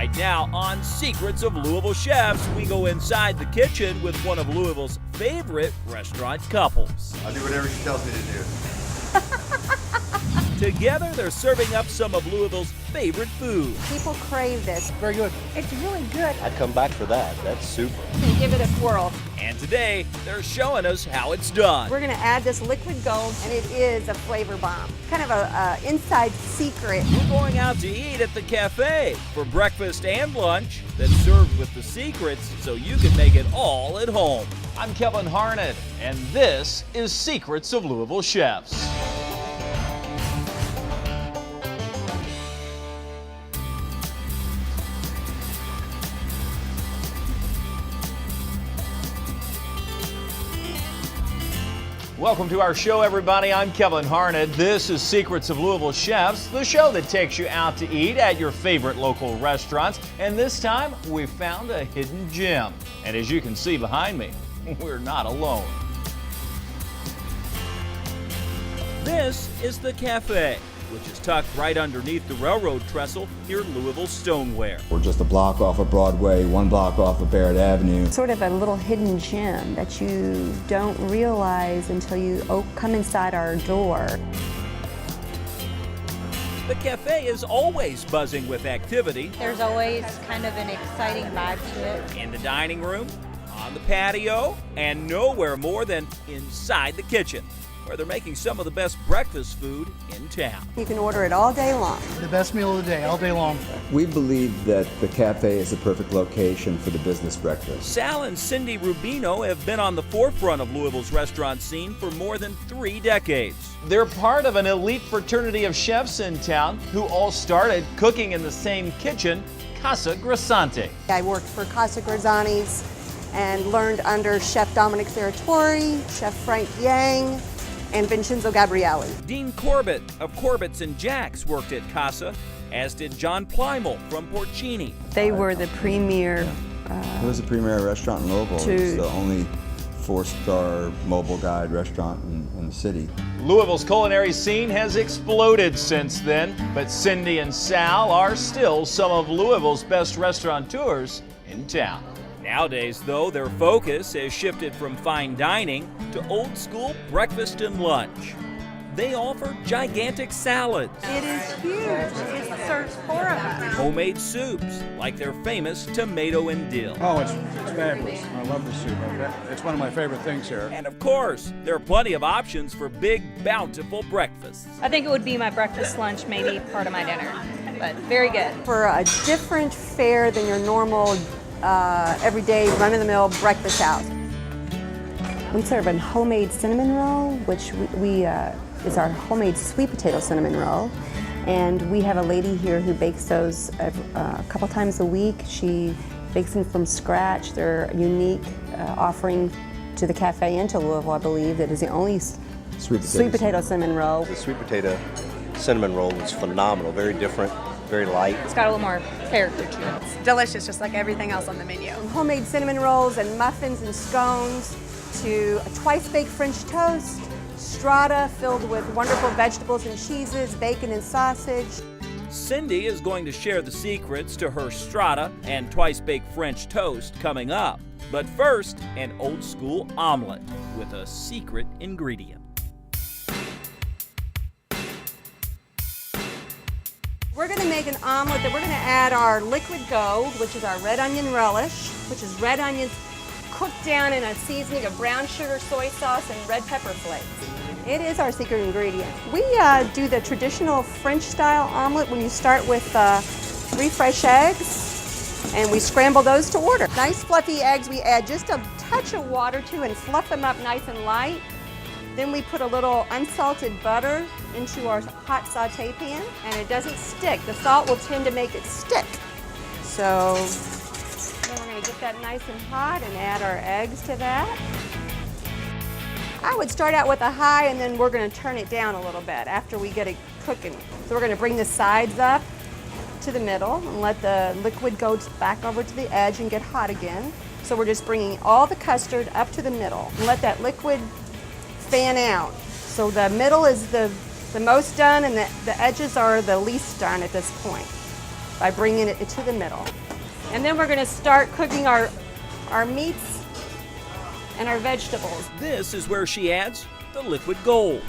Right now on Secrets of Louisville Chefs, we go inside the kitchen with one of Louisville's favorite restaurant couples. I do whatever she tells me to do. Together, they're serving up some of Louisville's favorite food. People crave this. Very good. It's really good. I'd come back for that. That's super. Give it a whirl. And today, they're showing us how it's done. We're going to add this liquid gold, and it is a flavor bomb. Kind of a inside secret. We're going out to eat at the cafe for breakfast and lunch that's served with the secrets so you can make it all at home. I'm Kevin Harnett, and this is Secrets of Louisville Chefs. Welcome to our show, everybody. I'm Kevin Harnett. This is Secrets of Louisville Chefs, the show that takes you out to eat at your favorite local restaurants. And this time, we found a hidden gem. And as you can see behind me, we're not alone. This is the cafe, which is tucked right underneath the railroad trestle here at Louisville Stoneware. We're just a block off of Broadway, 1 block off of Barrett Avenue. Sort of a little hidden gem that you don't realize until you come inside our door. The cafe is always buzzing with activity. There's always kind of an exciting vibe to it. In the dining room, on the patio, and nowhere more than inside the kitchen, where they're making some of the best breakfast food in town. You can order it all day long. The best meal of the day, all day long. We believe that the cafe is the perfect location for the business breakfast. Sal and Cindy Rubino have been on the forefront of Louisville's restaurant scene for more than 3 decades. They're part of an elite fraternity of chefs in town who all started cooking in the same kitchen, Casa Grisante. I worked for Casa Grisani's and learned under Chef Dominic Serratori, Chef Frank Yang, and Vincenzo Gabrielli. Dean Corbett of Corbett's and Jack's worked at Casa, as did John Plymel from Porcini. They were the premier. It was the premier restaurant in Louisville. It's the only 4-star mobile guide restaurant in the city. Louisville's culinary scene has exploded since then, but Cindy and Sal are still some of Louisville's best restaurateurs in town. Nowadays, though, their focus has shifted from fine dining to old-school breakfast and lunch. They offer gigantic salads. It is huge. It serves 4 of us. Homemade soups, like their famous tomato and dill. Oh, it's fabulous. I love the soup. It's one of my favorite things here. And of course, there are plenty of options for big, bountiful breakfasts. I think it would be my breakfast, lunch, maybe part of my dinner, but very good. For a different fare than your normal everyday run-of-the-mill breakfast house. We serve a homemade cinnamon roll, which is our homemade sweet potato cinnamon roll. And we have a lady here who bakes those a couple times a week. She bakes them from scratch. They're a unique offering to the cafe and to Louisville, I believe. That is the only sweet potato cinnamon roll. The sweet potato cinnamon roll was phenomenal. Very different, very light. It's got a little more character to it. It's delicious, just like everything else on the menu. Homemade cinnamon rolls and muffins and scones to a twice-baked French toast, strata filled with wonderful vegetables and cheeses, bacon and sausage. Cindy is going to share the secrets to her strata and twice-baked French toast coming up. But first, an old-school omelet with a secret ingredient. We're going to make an omelet that we're going to add our liquid gold, which is our red onion relish, which is red onions cooked down in a seasoning of brown sugar, soy sauce, and red pepper flakes. It is our secret ingredient. We do the traditional French-style omelet when you start with 3 fresh eggs, and we scramble those to order. Nice fluffy eggs, we add just a touch of water to and fluff them up nice and light. Then we put a little unsalted butter into our hot saute pan, and it doesn't stick. The salt will tend to make it stick. So then we're going to get that nice and hot and add our eggs to that. I would start out with a high, and then we're going to turn it down a little bit after we get it cooking. So we're going to bring the sides up to the middle and let the liquid go back over to the edge and get hot again. So we're just bringing all the custard up to the middle and let that liquid fan out. So the middle is the most done, and the edges are the least done at this point. by bringing it to the middle. And then we're going to start cooking our meats and our vegetables. This is where she adds the liquid gold.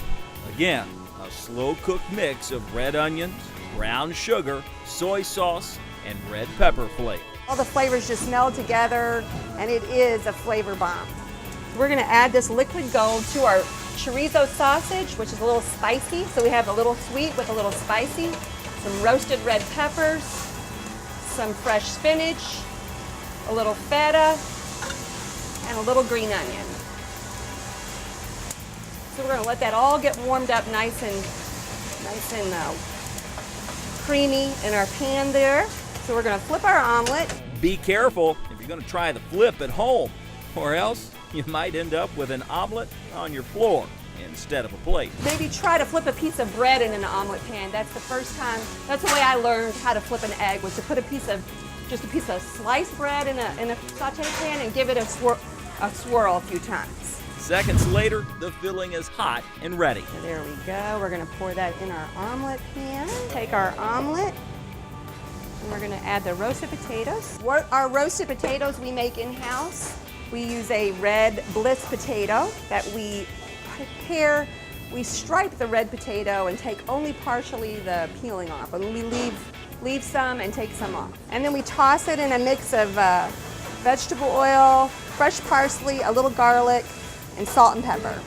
Again, a slow-cooked mix of red onions, brown sugar, soy sauce, and red pepper flake. All the flavors just meld together, and it is a flavor bomb. We're going to add this liquid gold to our chorizo sausage, which is a little spicy. So we have a little sweet with a little spicy, some roasted red peppers, some fresh spinach, a little feta, and a little green onion. So we're going to let that all get warmed up nice and creamy in our pan there. So we're going to flip our omelet. Be careful if you're going to try the flip at home, or else you might end up with an omelet on your floor instead of a plate. Maybe try to flip a piece of bread in an omelet pan. That's the first time, that's the way I learned how to flip an egg, was to put just a piece of sliced bread in a saute pan and give it a swirl a few times. Seconds later, the filling is hot and ready. So there we go. We're going to pour that in our omelet pan. Take our omelet, and we're going to add the roasted potatoes. Our roasted potatoes we make in-house. We use a red bliss potato that we prepare. We stripe the red potato and take only partially the peeling off, and we leave some and take some off. And then we toss it in a mix of vegetable oil, fresh parsley, a little garlic, and salt and pepper.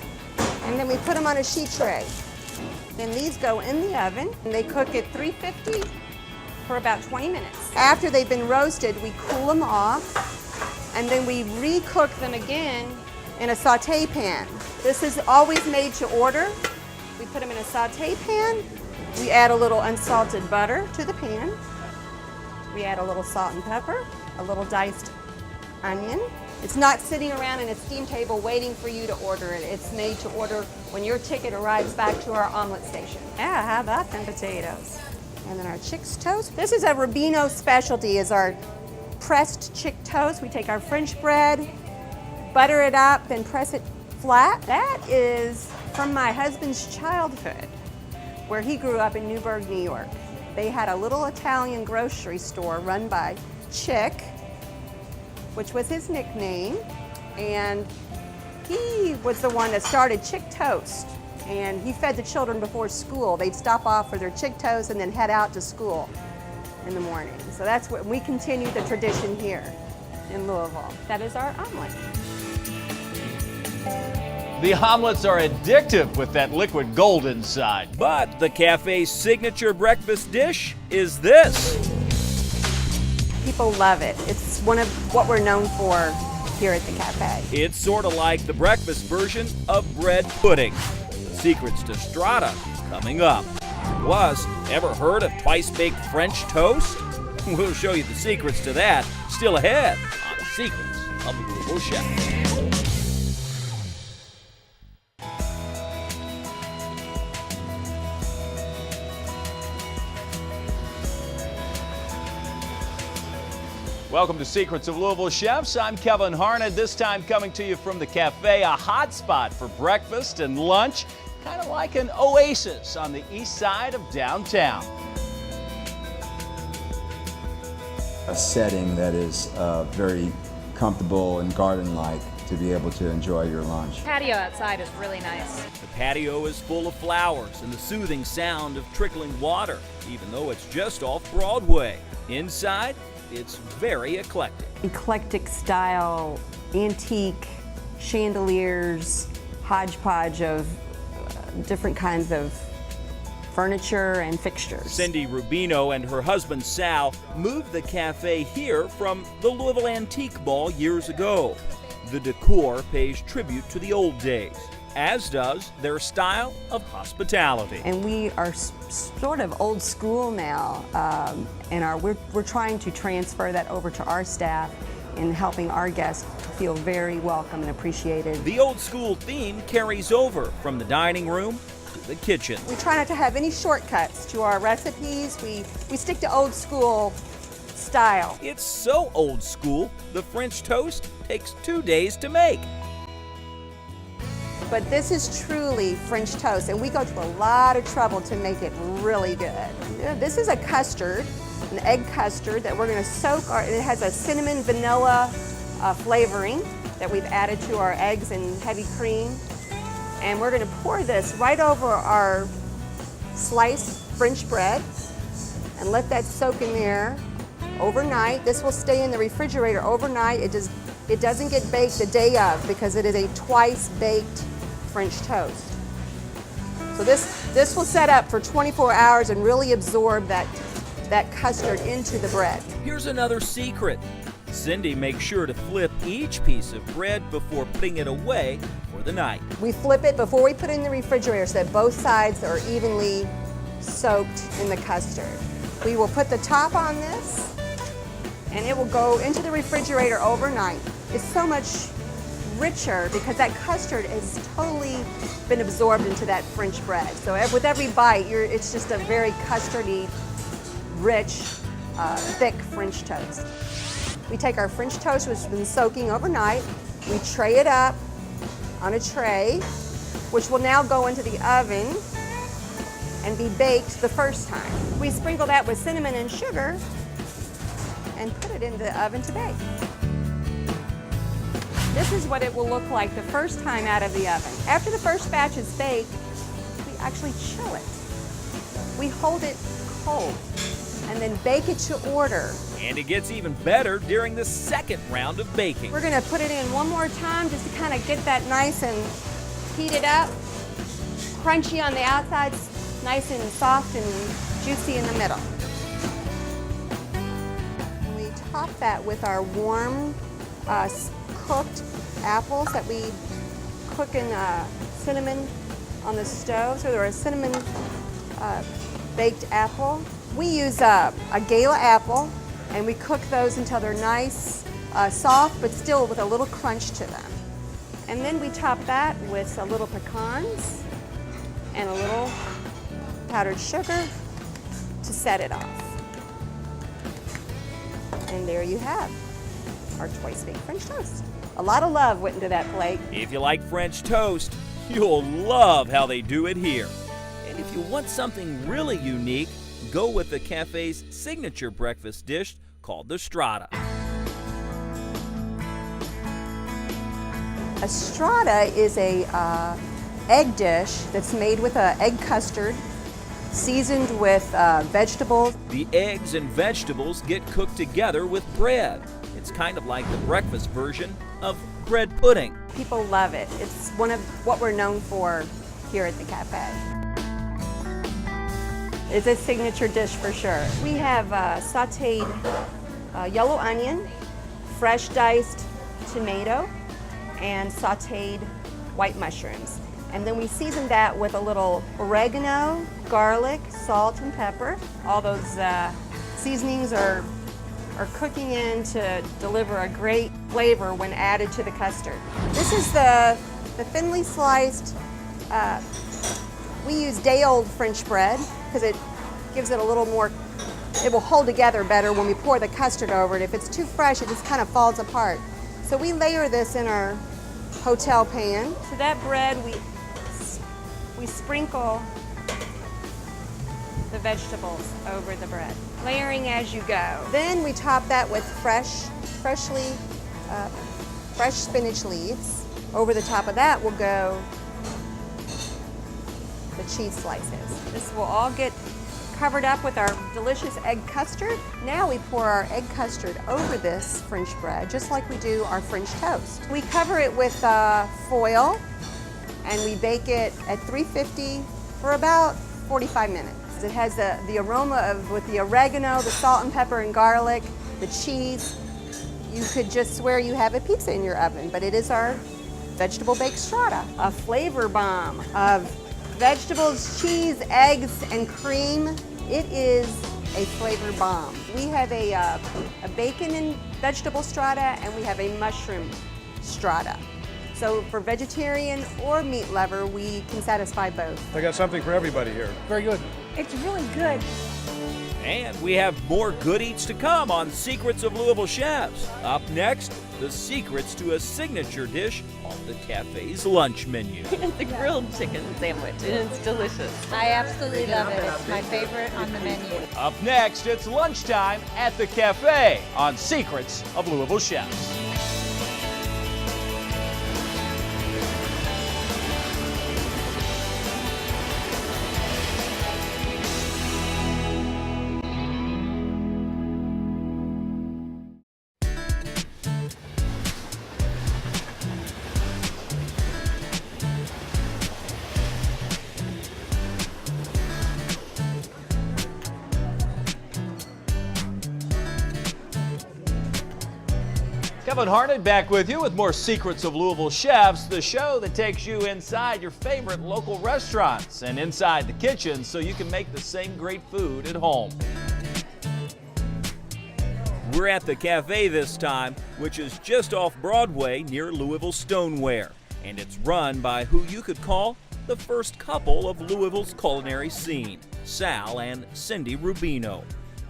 And then we put them on a sheet tray. Then these go in the oven, and they cook at 350 for about 20 minutes. After they've been roasted, we cool them off, and then we re-cook them again in a saute pan. This is always made to order. We put them in a saute pan. We add a little unsalted butter to the pan. We add a little salt and pepper, a little diced onion. It's not sitting around in a steam table waiting for you to order it. It's made to order when your ticket arrives back to our omelet station. Yeah, how about them potatoes? And then our chick's toast. This is a Rubino specialty, is our pressed chick toast. We take our French bread, butter it up, then press it flat. That is from my husband's childhood, where he grew up in Newburgh, New York. They had a little Italian grocery store run by Chick, which was his nickname, and he was the one that started Chick Toast, and he fed the children before school. They'd stop off for their Chick Toast and then head out to school in the morning. So that's what we continue the tradition here in Louisville. That is our omelet. The omelets are addictive with that liquid gold inside. But the cafe's signature breakfast dish is this. People love it. It's one of what we're known for here at the cafe. It's sort of like the breakfast version of bread pudding. The secrets to Strata coming up. Plus, ever heard of twice-baked French toast? We'll show you the secrets to that still ahead on Secrets of the Louisville Chef. Welcome to Secrets of Louisville Chefs. I'm Kevin Harned, this time coming to you from the cafe, a hot spot for breakfast and lunch, kind of like an oasis on the east side of downtown. A setting that is very comfortable and garden-like to be able to enjoy your lunch. Patio outside is really nice. The patio is full of flowers and the soothing sound of trickling water, even though it's just off Broadway. Inside, it's very eclectic. Eclectic style, antique chandeliers, hodgepodge of different kinds of furniture and fixtures. Cindy Rubino and her husband Sal moved the cafe here from the Louisville Antique Ball years ago. The decor pays tribute to the old days, as does their style of hospitality. And we are sort of old school now, and we're trying to transfer that over to our staff in helping our guests feel very welcome and appreciated. The old school theme carries over from the dining room to the kitchen. We try not to have any shortcuts to our recipes. We stick to old school style. It's so old school, the French toast takes 2 days to make. but this is truly French toast, and we go to a lot of trouble to make it really good. This is a custard, an egg custard that we're going to soak. It has a cinnamon vanilla flavoring that we've added to our eggs and heavy cream, and we're going to pour this right over our sliced French bread and let that soak in there overnight. This will stay in the refrigerator overnight. It doesn't get baked the day of because it is a twice baked French toast. So this will set up for 24 hours and really absorb that custard into the bread. Here's another secret. Cindy makes sure to flip each piece of bread before putting it away for the night. We flip it before we put it in the refrigerator so that both sides are evenly soaked in the custard. We will put the top on this and it will go into the refrigerator overnight. It's so much richer because that custard has totally been absorbed into that French bread. So with every bite, it's just a very custardy, rich, thick French toast. We take our French toast, which has been soaking overnight, we tray it up on a tray, which will now go into the oven and be baked the first time. We sprinkle that with cinnamon and sugar and put it in the oven to bake. This is what it will look like the first time out of the oven. After the first batch is baked, we actually chill it. We hold it cold and then bake it to order. And it gets even better during the second round of baking. We're gonna put it in one more time just to kind of get that nice and heated up. Crunchy on the outside, nice and soft and juicy in the middle. And we top that with our warm cooked apples that we cook in cinnamon on the stove. So they're a cinnamon baked apple. We use a gala apple and we cook those until they're nice, soft, but still with a little crunch to them. And then we top that with a little pecans and a little powdered sugar to set it off. And there you have our twice baked French toast. A lot of love went into that plate. If you like French toast, you'll love how they do it here. And if you want something really unique, go with the cafe's signature breakfast dish called the strata. A strata is a egg dish that's made with an egg custard, seasoned with vegetables. The eggs and vegetables get cooked together with bread. It's kind of like the breakfast version of bread pudding. People love it. It's one of what we're known for here at the cafe. It's a signature dish for sure. We have sauteed yellow onion, fresh diced tomato, and sauteed white mushrooms. And then we season that with a little oregano, garlic, salt, and pepper. All those seasonings are cooking in to deliver a great flavor when added to the custard. This is the thinly sliced, we use day-old French bread because it gives it a little more, it will hold together better when we pour the custard over it. If it's too fresh, it just kind of falls apart. So we layer this in our hotel pan. To that bread, we sprinkle the vegetables over the bread, layering as you go. Then we top that with fresh spinach leaves. Over the top of that will go the cheese slices. This will all get covered up with our delicious egg custard. Now we pour our egg custard over this French bread, just like we do our French toast. We cover it with foil and we bake it at 350 for about 45 minutes. It has the aroma with the oregano, the salt and pepper and garlic, the cheese. You could just swear you have a pizza in your oven, but it is our vegetable baked strata. A flavor bomb of vegetables, cheese, eggs, and cream. It is a flavor bomb. We have a bacon and vegetable strata, and we have a mushroom strata. So for vegetarian or meat lover, we can satisfy both. I got something for everybody here. Very good. It's really good. And we have more good eats to come on Secrets of Louisville Chefs. Up next, the secrets to a signature dish on the cafe's lunch menu. It's a grilled chicken sandwich, and it's delicious. I absolutely love it. It's my favorite on the menu. Up next, it's lunchtime at the cafe on Secrets of Louisville Chefs. Kevin Harnett back with you with more Secrets of Louisville Chefs, the show that takes you inside your favorite local restaurants and inside the kitchen so you can make the same great food at home. We're at the cafe this time, which is just off Broadway near Louisville Stoneware, and it's run by who you could call the first couple of Louisville's culinary scene, Sal and Cindy Rubino.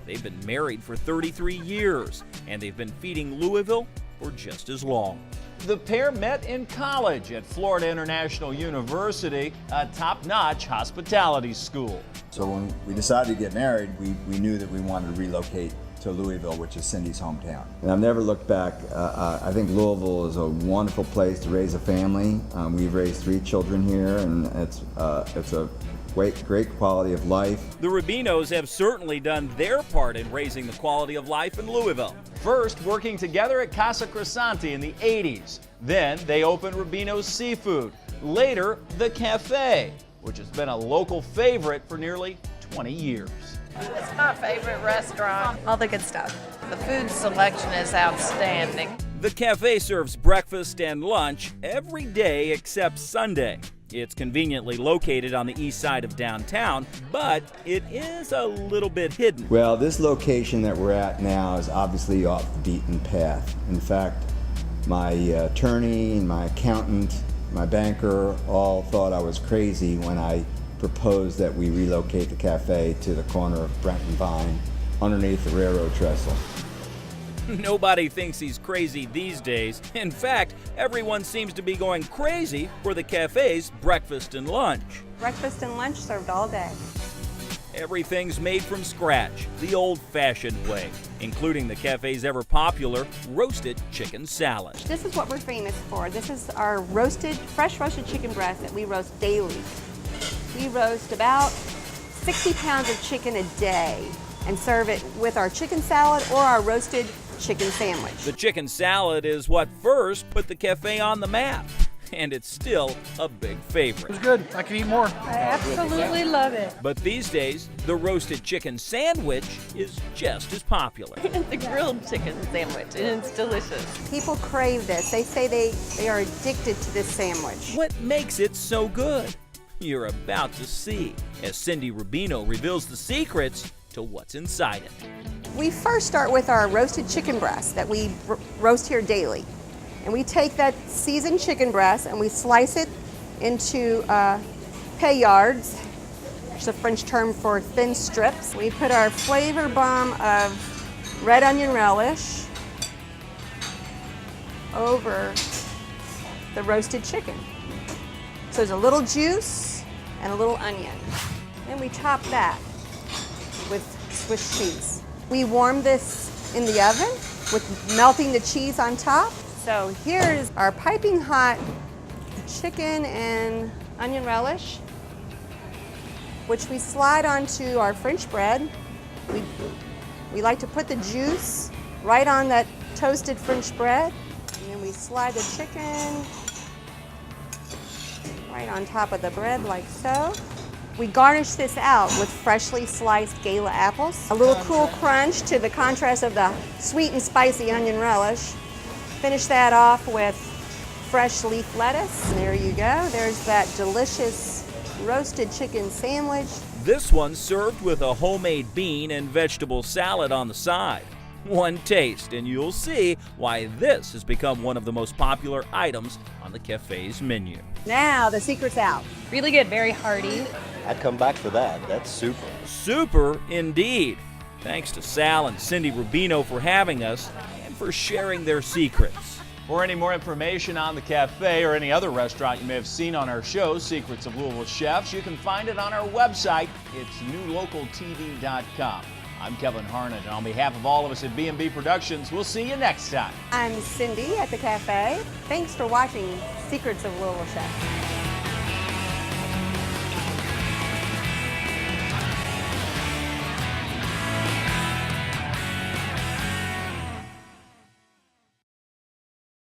They've been married for 33 years, and they've been feeding Louisville for just as long. The pair met in college at Florida International University, a top-notch hospitality school. So when we decided to get married, we knew that we wanted to relocate to Louisville, which is Cindy's hometown. And I've never looked back. I think Louisville is a wonderful place to raise a family. We've raised 3 children here, and it's a great quality of life. The Rubinos have certainly done their part in raising the quality of life in Louisville. First, working together at Casa Crescenti in the 80s. Then they opened Rubino's Seafood. Later, the Cafe, which has been a local favorite for nearly 20 years. It's my favorite restaurant. All the good stuff. The food selection is outstanding. The cafe serves breakfast and lunch every day except Sunday. It's conveniently located on the east side of downtown, but it is a little bit hidden. Well, this location that we're at now is obviously off the beaten path. In fact, my attorney and my accountant, my banker all thought I was crazy when I proposed that we relocate the cafe to the corner of Brent and Vine underneath the railroad trestle. Nobody thinks he's crazy these days. In fact, everyone seems to be going crazy for the cafe's breakfast and lunch. Breakfast and lunch served all day. Everything's made from scratch, the old-fashioned way, including the cafe's ever-popular roasted chicken salad. This is what we're famous for. This is our fresh roasted chicken breast that we roast daily. We roast about 60 pounds of chicken a day and serve it with our chicken salad or our roasted chicken sandwich. The chicken salad is what first put the cafe on the map, and it's still a big favorite. It's good. I can eat more. I absolutely love it. But these days, the roasted chicken sandwich is just as popular. It's a grilled chicken sandwich, and it's delicious. People crave this. They say they are addicted to this sandwich. What makes it so good? You're about to see as Cindy Rubino reveals the secrets to what's inside it. We first start with our roasted chicken breast that we roast here daily. And we take that seasoned chicken breast and we slice it into paillards, which is a French term for thin strips. We put our flavor bomb of red onion relish over the roasted chicken. So there's a little juice and a little onion. Then we top that with Swiss cheese. We warm this in the oven with melting the cheese on top. So here's our piping hot chicken and onion relish, which we slide onto our French bread. We like to put the juice right on that toasted French bread, and then we slide the chicken right on top of the bread like so. We garnish this out with freshly sliced Gala apples. A little cool crunch to the contrast of the sweet and spicy onion relish. Finish that off with fresh leaf lettuce. And there you go. There's that delicious roasted chicken sandwich. This one's served with a homemade bean and vegetable salad on the side. One taste and you'll see why this has become one of the most popular items on the cafe's menu. Now the secret's out. Really good, very hearty. I'd come back for that. That's super. Super indeed. Thanks to Sal and Cindy Rubino for having us and for sharing their secrets. For any more information on the cafe or any other restaurant you may have seen on our show, Secrets of Louisville Chefs, you can find it on our website. It's newlocaltv.com. I'm Kevin Harnett, and on behalf of all of us at B&B Productions, we'll see you next time. I'm Cindy at the cafe. Thanks for watching Secrets of Louisville Chefs.